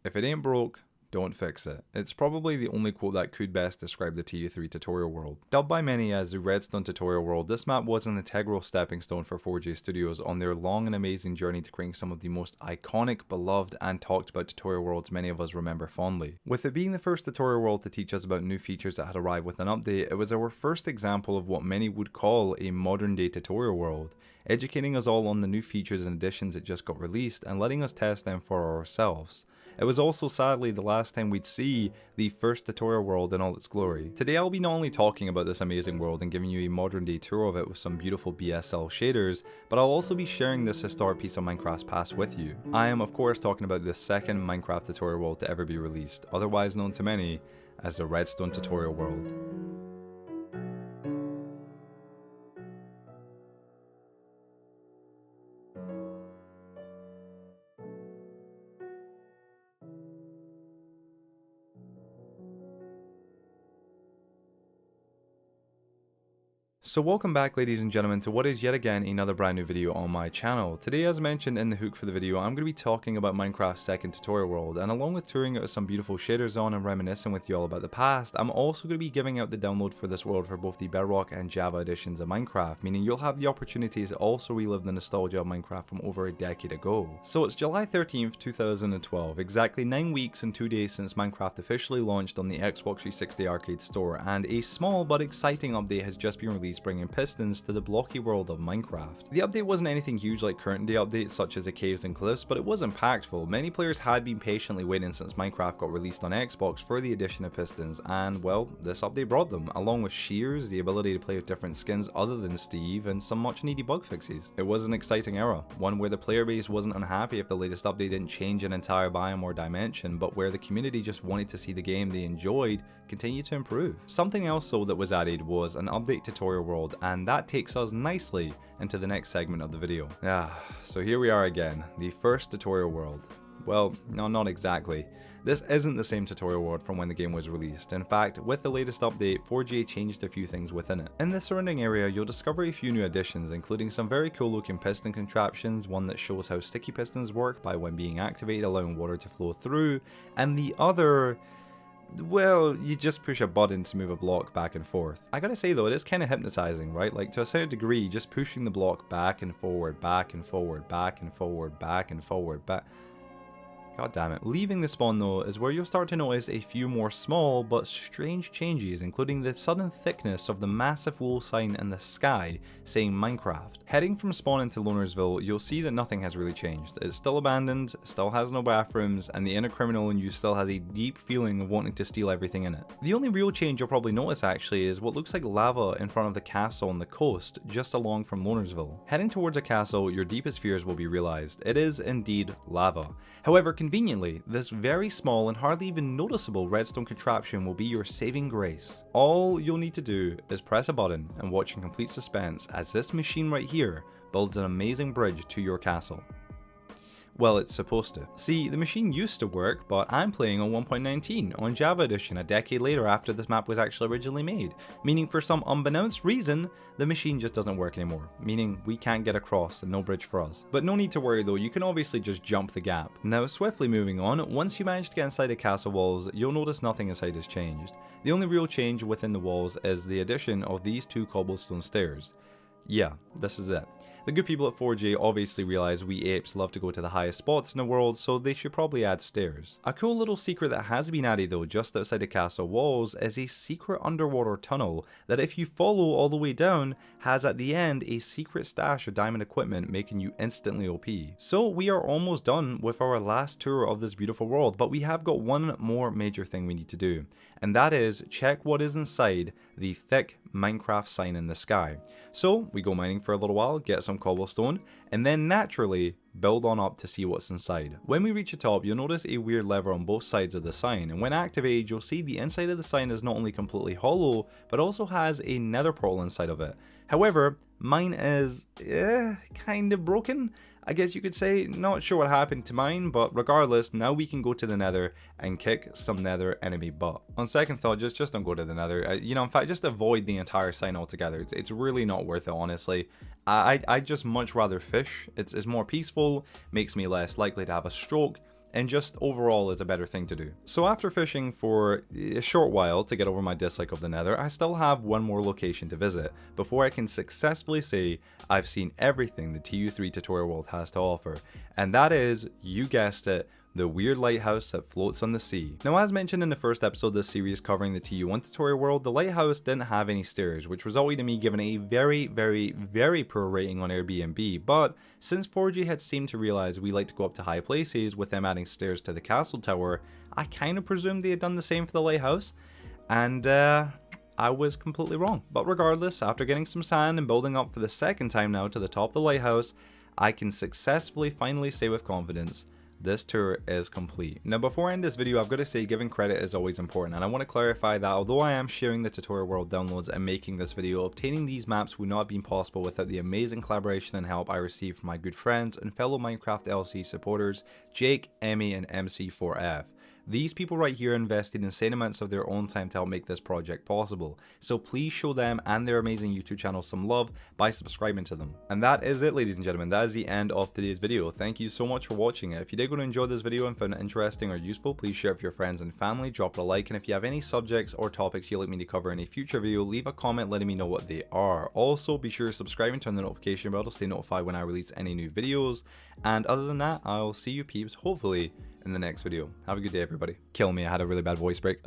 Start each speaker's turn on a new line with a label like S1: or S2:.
S1: If it ain't broke, don't fix it. It's probably the only quote that could best describe the TU3 Tutorial World. Dubbed by many as the Redstone Tutorial World, this map was an integral stepping stone for 4J Studios on their long and amazing journey to creating some of the most iconic, beloved, and talked about tutorial worlds many of us remember fondly. With it being the first tutorial world to teach us about new features that had arrived with an update, it was our first example of what many would call a modern day tutorial world, educating us all on the new features and additions that just got released and letting us test them for ourselves. It was also sadly the last time we'd see the first tutorial world in all its glory. Today I'll be not only talking about this amazing world and giving you a modern day tour of it with some beautiful BSL shaders, but I'll also be sharing this historic piece of Minecraft's past with you. I am of course talking about the second Minecraft tutorial world to ever be released, otherwise known to many as the Redstone Tutorial World. So welcome back ladies and gentlemen to what is yet again another brand new video on my channel. Today, as mentioned in the hook for the video, I'm going to be talking about Minecraft's second tutorial world, and along with touring out some beautiful shaders on and reminiscing with you all about the past, I'm also going to be giving out the download for this world for both the Bedrock and Java editions of Minecraft, meaning you'll have the opportunity to also relive the nostalgia of Minecraft from over a decade ago. So it's July 13th, 2012, exactly 9 weeks and 2 days since Minecraft officially launched on the Xbox 360 Arcade Store, and a small but exciting update has just been released bringing pistons to the blocky world of Minecraft. The update wasn't anything huge like current day updates such as the caves and cliffs, but it was impactful. Many players had been patiently waiting since Minecraft got released on Xbox for the addition of pistons, and well, this update brought them, along with shears, the ability to play with different skins other than Steve, and some much needed bug fixes. It was an exciting era, one where the player base wasn't unhappy if the latest update didn't change an entire biome or dimension, but where the community just wanted to see the game they enjoyed continue to improve. Something else though that was added was an update tutorial world, and that takes us nicely into the next segment of the video. So here we are again, the first tutorial world. Well, no, not exactly. This isn't the same tutorial world from when the game was released. In fact, with the latest update, 4J changed a few things within it. In the surrounding area, you'll discover a few new additions, including some very cool looking piston contraptions, one that shows how sticky pistons work by when being activated allowing water to flow through, and the other, well, you just push a button to move a block back and forth. I gotta say though, it is kind of hypnotizing, right? Like to a certain degree, just pushing the block back and forward, back and forward, back and forward, back and forward, back. God damn it. Leaving the spawn though is where you'll start to notice a few more small but strange changes, including the sudden thickness of the massive wall sign in the sky saying Minecraft. Heading from spawn into Lonersville, you'll see that nothing has really changed. It's still abandoned, still has no bathrooms, and the inner criminal in you still has a deep feeling of wanting to steal everything in it. The only real change you'll probably notice actually is what looks like lava in front of the castle on the coast just along from Lonersville. Heading towards a castle, your deepest fears will be realized. It is indeed lava. However, conveniently, this very small and hardly even noticeable redstone contraption will be your saving grace. All you'll need to do is press a button and watch in complete suspense as this machine right here builds an amazing bridge to your castle. Well, it's supposed to. See, the machine used to work, but I'm playing on 1.19 on Java Edition a decade later after this map was actually originally made, meaning for some unbeknownst reason, the machine just doesn't work anymore, meaning we can't get across and no bridge for us. But no need to worry though, you can obviously just jump the gap. Now, swiftly moving on, once you manage to get inside the castle walls, you'll notice nothing inside has changed. The only real change within the walls is the addition of these two cobblestone stairs. Yeah, this is it. The good people at 4J obviously realize we apes love to go to the highest spots in the world, so they should probably add stairs. A cool little secret that has been added though just outside the castle walls is a secret underwater tunnel that if you follow all the way down has at the end a secret stash of diamond equipment making you instantly OP. So we are almost done with our last tour of this beautiful world, but we have got one more major thing we need to do, and that is check what is inside the thick Minecraft sign in the sky. So we go mining for a little while, get some cobblestone, and then naturally build on up to see what's inside. When we reach the top, you'll notice a weird lever on both sides of the sign, and when activated, you'll see the inside of the sign is not only completely hollow, but also has a nether portal inside of it. However, mine is kind of broken, I guess you could say. Not sure what happened to mine, but regardless, now we can go to the nether and kick some nether enemy butt. On second thought, just don't go to the nether. You know, in fact, just avoid the entire sign altogether. It's really not worth it, honestly. I'd just much rather fish. It's more peaceful, makes me less likely to have a stroke, and just overall is a better thing to do. So after fishing for a short while to get over my dislike of the nether, I still have one more location to visit before I can successfully say I've seen everything the TU3 Tutorial World has to offer, and that is, you guessed it, the weird lighthouse that floats on the sea. Now, as mentioned in the first episode of this series covering the TU1 Tutorial World, the lighthouse didn't have any stairs, which resulted in me giving a very poor rating on Airbnb, but since 4G had seemed to realize we like to go up to high places with them adding stairs to the castle tower, I kind of presumed they had done the same for the lighthouse, and I was completely wrong. But regardless, after getting some sand and building up for the second time now to the top of the lighthouse, I can successfully finally say with confidence, this tour is complete. Now before I end this video, I've got to say giving credit is always important, and I want to clarify that although I am sharing the Tutorial World downloads and making this video, obtaining these maps would not have been possible without the amazing collaboration and help I received from my good friends and fellow Minecraft LC supporters, Jake, Emmy, and MC4F. These people right here invested insane amounts of their own time to help make this project possible, so please show them and their amazing YouTube channel some love by subscribing to them. And that is it, ladies and gentlemen, that is the end of today's video. Thank you so much for watching it. If you did go to enjoy this video and found it interesting or useful, please share it with your friends and family, drop it a like, and if you have any subjects or topics you'd like me to cover in a future video, leave a comment letting me know what they are. Also, be sure to subscribe and turn the notification bell to stay notified when I release any new videos, and other than that, I'll see you peeps hopefully in the next video. Have a good day, everybody. Kill me, I had a really bad voice break.